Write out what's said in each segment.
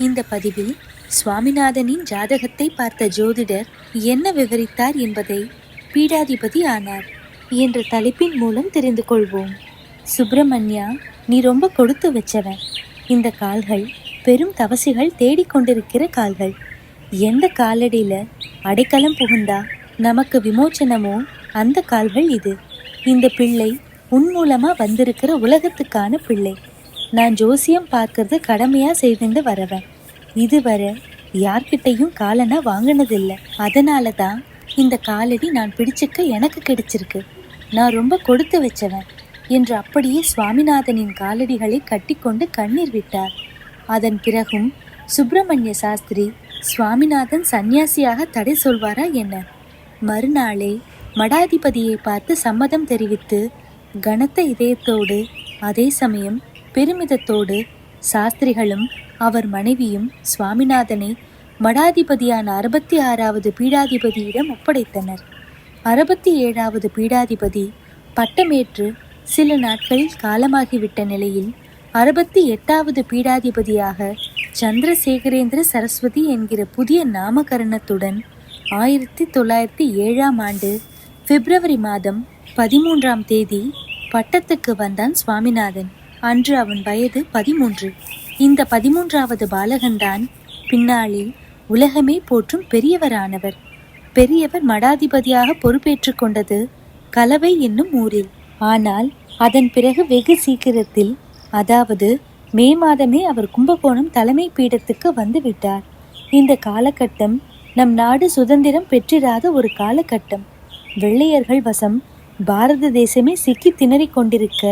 இந்த பதிவில் சுவாமிநாதனின் ஜாதகத்தை பார்த்த ஜோதிடர் என்ன விவரித்தார் என்பதை பீடாதிபதி ஆனார் என்ற தலைப்பின் மூலம் தெரிந்து கொள்வோம். சுப்பிரமணியா, நீ ரொம்ப கொடுத்து வச்சவன். இந்த கால்கள் பெரும் தவசிகள் தேடிக்கொண்டிருக்கிற கால்கள். எந்த காலடியில அடைக்கலம் புகுந்தா நமக்கு விமோச்சனமோ அந்த கால்கள் இது. இந்த பிள்ளை உன் மூலமா வந்திருக்கிற உலகத்துக்கான பிள்ளை. நான் ஜோசியம் பார்க்கறது கடமையா செய்துட்டு வரவன். இதுவரை யார்கிட்டையும் காலனா வாங்கினதில்லை. அதனால தான் இந்த காலடி நான் பிடிச்சிக்க எனக்கு கிடைச்சிருக்கு. நான் ரொம்ப கொடுத்து வச்சவன் என்று அப்படியே சுவாமிநாதனின் காலடிகளை கட்டிக்கொண்டு கண்ணீர் விட்டார். அதன் பிறகும் சுப்பிரமணிய சாஸ்திரி சுவாமிநாதன் சந்நியாசியாக தடை சொல்வாரா என்ன? மறுநாளே மடாதிபதியை பார்த்து சம்மதம் தெரிவித்து கனத்த இதயத்தோடு அதே சமயம் பெருமிதத்தோடு சாஸ்திரிகளும் அவர் மனைவியும் சுவாமிநாதனை மடாதிபதியான 66வது பீடாதிபதியிடம் ஒப்படைத்தனர். 67வது பீடாதிபதி பட்டமேற்று சில நாட்களில் காலமாகிவிட்ட நிலையில் 68வது பீடாதிபதியாக சந்திரசேகரேந்திர சரஸ்வதி என்கிற புதிய நாமகரணத்துடன் 1907ஆம் ஆண்டு பிப்ரவரி மாதம் 13ஆம் தேதி பட்டத்துக்கு வந்தான் சுவாமிநாதன். அன்று அவன் வயது 13. இந்த 13வது பாலகன்தான் பின்னாளில் உலகமே போற்றும் பெரியவரானவர். பெரியவர் மடாதிபதியாக பொறுப்பேற்று கொண்டது கலவை என்னும் ஊரில். ஆனால் அதன் பிறகு வெகு சீக்கிரத்தில், அதாவது மே மாதமே அவர் கும்பகோணம் தலைமை பீடத்துக்கு வந்து விட்டார். இந்த காலகட்டம் நம் நாடு சுதந்திரம் பெற்றிராத ஒரு காலகட்டம். வெள்ளையர்கள் வசம் பாரத தேசமே சிக்கி திணறிக் கொண்டிருக்க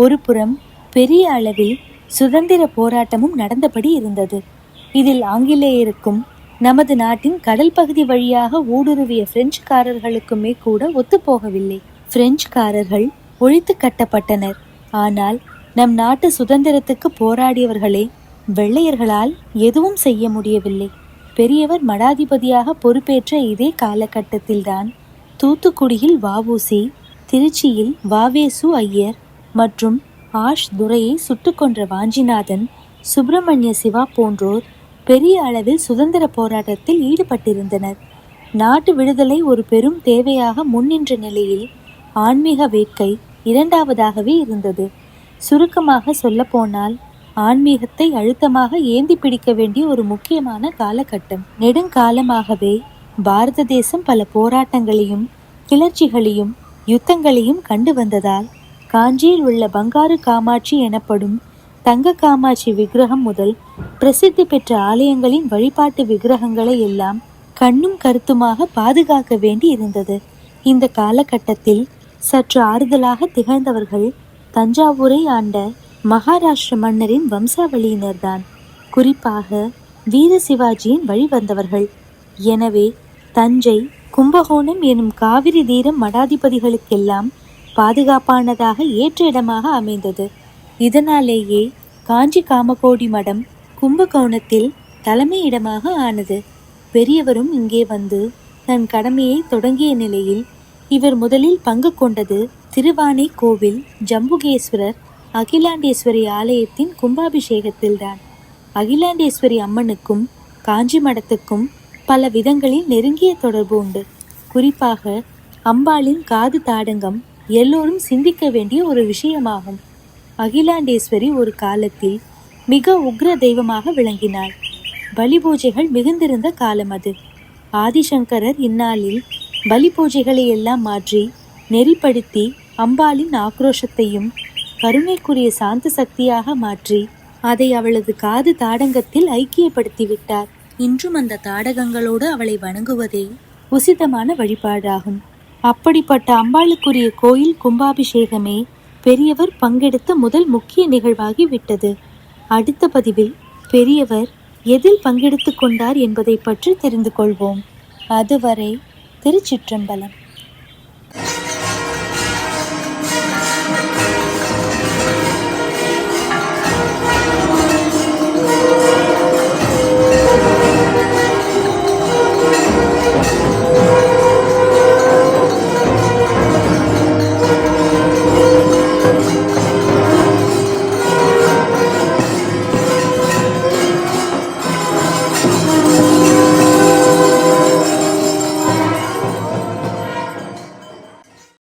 ஒரு புறம் பெரிய அளவில் சுதந்திர போராட்டமும் நடந்தபடி இருந்தது. இதில் ஆங்கிலேயருக்கும் நமது நாட்டின் கடல் பகுதி வழியாக ஊடுருவிய பிரெஞ்சுக்காரர்களுக்குமே கூட ஒத்துப்போகவில்லை. பிரெஞ்சுக்காரர்கள் ஒழித்து கட்டப்பட்டனர். ஆனால் நம் நாட்டு சுதந்திரத்துக்கு போராடியவர்களே வெள்ளையர்களால் எதுவும் செய்ய முடியவில்லை. பெரியவர் மடாதிபதியாக பொறுப்பேற்ற இதே காலகட்டத்தில்தான் தூத்துக்குடியில் வ.உ.சி., திருச்சியில் வ.வே.சு. ஐயர் மற்றும் ஆஷ் துரையை சுட்டு கொன்ற வாஞ்சிநாதன், சுப்பிரமணிய சிவா போன்றோர் பெரிய அளவில் சுதந்திர போராட்டத்தில் ஈடுபட்டிருந்தனர். நாட்டு விடுதலை ஒரு பெரும் தேவையாக முன்னின்ற நிலையில் ஆன்மீக வேட்கை இரண்டாவதாகவே இருந்தது. சுருக்கமாக சொல்லப்போனால் ஆன்மீகத்தை அழுத்தமாக ஏந்தி பிடிக்க வேண்டிய ஒரு முக்கியமான காலகட்டம். நெடுங்காலமாகவே பாரத தேசம் பல போராட்டங்களையும் கிளர்ச்சிகளையும் யுத்தங்களையும் கண்டு வந்ததால் காஞ்சியில் உள்ள பங்காரு காமாட்சி எனப்படும் தங்க காமாட்சி விக்கிரகம் முதல் பிரசித்தி பெற்ற ஆலயங்களின் வழிபாட்டு விக்கிரகங்களை எல்லாம் கண்ணும் கருத்துமாக பாதுகாக்க வேண்டி இருந்தது. இந்த காலகட்டத்தில் சற்று ஆறுதலாக திகழ்ந்தவர்கள் தஞ்சாவூரை ஆண்ட மகாராஷ்டிர மன்னரின் வம்சாவளியினர்தான். குறிப்பாக வீர சிவாஜியின் வழி வந்தவர்கள். எனவே தஞ்சை, கும்பகோணம் எனும் காவிரி தீரம் மடாதிபதிகளுக்கெல்லாம் பாதுகாப்பானதாக ஏற்ற இடமாக அமைந்தது. இதனாலேயே காஞ்சி காமகோடி மடம் கும்பகோணத்தில் தலைமை இடமாக ஆனது. பெரியவரும் இங்கே வந்து தன் கடமையை தொடங்கிய நிலையில் இவர் முதலில் பங்கு கொண்டது திருவானை கோவில் ஜம்புகேஸ்வரர் அகிலாண்டேஸ்வரி ஆலயத்தின் கும்பாபிஷேகத்தில்தான். அகிலாண்டேஸ்வரி அம்மனுக்கும் காஞ்சி மடத்துக்கும் பல விதங்களில் நெருங்கிய தொடர்பு உண்டு. குறிப்பாக அம்பாளின் காது தாடங்கம் எல்லோரும் சிந்திக்க வேண்டிய ஒரு விஷயமாகும். அகிலாண்டேஸ்வரி ஒரு காலத்தில் மிக உக்ர தெய்வமாக விளங்கினாள். பலி பூஜைகள் மிகுந்திருந்த காலம் அது. ஆதிசங்கரர் இந்நாளில் பலி பூஜைகளை எல்லாம் மாற்றி நெறிப்படுத்தி அம்பாளின் ஆக்ரோஷத்தையும் கருணைக்குரிய சாந்த சக்தியாக மாற்றி அதை அவளது காது தாடங்கத்தில் ஐக்கியப்படுத்திவிட்டார். இன்றும் அந்த தாடகங்களோடு அவளை வணங்குவதே உசிதமான வழிபாடாகும். அப்படிப்பட்ட அம்பாளுக்குரிய கோயில் கும்பாபிஷேகமே பெரியவர் பங்கெடுத்த முதல் முக்கிய நிகழ்வாகி விட்டது. அடுத்த பதிவில் பெரியவர் எதில் பங்கெடுத்து கொண்டார் என்பதை பற்றி தெரிந்து கொள்வோம். அதுவரை திருச்சிற்றம்பலம்.